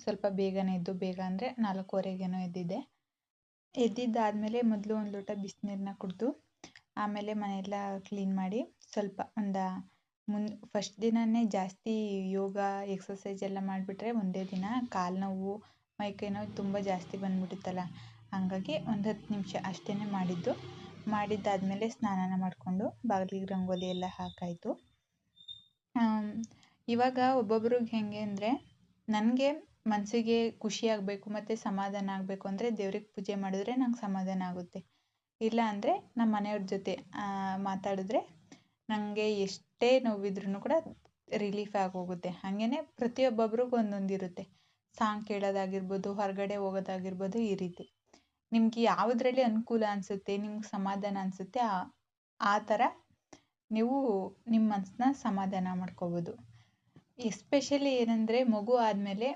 ಸ್ವಲ್ಪ ಬೇಗನೆ ಎದ್ದು, ಬೇಗ ಅಂದರೆ 4:15ಗೇನೋ ಎದ್ದಿದ್ದೆ. ಎದ್ದಿದ್ದಾದಮೇಲೆ ಮೊದಲು ಒಂದು ಲೋಟ ಬಿಸಿನೀರನ್ನ ಕುಡಿದು, ಆಮೇಲೆ ಮನೆಯೆಲ್ಲ ಕ್ಲೀನ್ ಮಾಡಿ ಸ್ವಲ್ಪ ಫಸ್ಟ್ ದಿನವೇ ಜಾಸ್ತಿ ಯೋಗ ಎಕ್ಸಸೈಸ್ ಎಲ್ಲ ಮಾಡಿಬಿಟ್ರೆ ಒಂದೇ ದಿನ ಕಾಲು ನೋವು ಮೈಕೈ ನೋವು ತುಂಬ ಜಾಸ್ತಿ ಬಂದ್ಬಿಡುತ್ತಲ್ಲ, ಹಾಗಾಗಿ ಒಂದು 10 ನಿಮಿಷ ಅಷ್ಟೇ ಮಾಡಿದ್ದಾದಮೇಲೆ ಸ್ನಾನ ಮಾಡಿಕೊಂಡು ಬಾಗಿಲಿಗೆ ರಂಗೋಲಿ ಎಲ್ಲ ಹಾಕಾಯಿತು. ಇವಾಗ ಒಬ್ಬೊಬ್ರಿಗೆ ಹೇಗೆ ಅಂದರೆ, ನನಗೆ ಮನಸ್ಸಿಗೆ ಖುಷಿ ಆಗಬೇಕು ಮತ್ತು ಸಮಾಧಾನ ಆಗಬೇಕು ಅಂದರೆ ದೇವ್ರಿಗೆ ಪೂಜೆ ಮಾಡಿದ್ರೆ ನಂಗೆ ಸಮಾಧಾನ ಆಗುತ್ತೆ. ಇಲ್ಲ ಅಂದರೆ ನಮ್ಮ ಮನೆಯವ್ರ ಜೊತೆ ಮಾತಾಡಿದ್ರೆ ನನಗೆ ಎಷ್ಟೇ ನೋವಿದ್ರೂ ಕೂಡ ರಿಲೀಫ್ ಆಗೋಗುತ್ತೆ. ಹಾಗೆಯೇ ಪ್ರತಿಯೊಬ್ಬೊಬ್ರಿಗೆ ಒಂದೊಂದು ಇರುತ್ತೆ. ಸಾಂಗ್ ಕೇಳೋದಾಗಿರ್ಬೋದು, ಹೊರಗಡೆ ಹೋಗೋದಾಗಿರ್ಬೋದು, ಈ ರೀತಿ ನಿಮ್ಗೆ ಯಾವುದರಲ್ಲಿ ಅನುಕೂಲ ಅನಿಸುತ್ತೆ, ನಿಮ್ಗೆ ಸಮಾಧಾನ ಅನಿಸುತ್ತೆ, ಆ ಥರ ನೀವು ನಿಮ್ಮ ಮನಸ್ಸನ್ನ ಸಮಾಧಾನ ಮಾಡ್ಕೋಬೋದು. ಎಸ್ಪೆಷಲಿ ಏನಂದರೆ ಮಗು ಆದಮೇಲೆ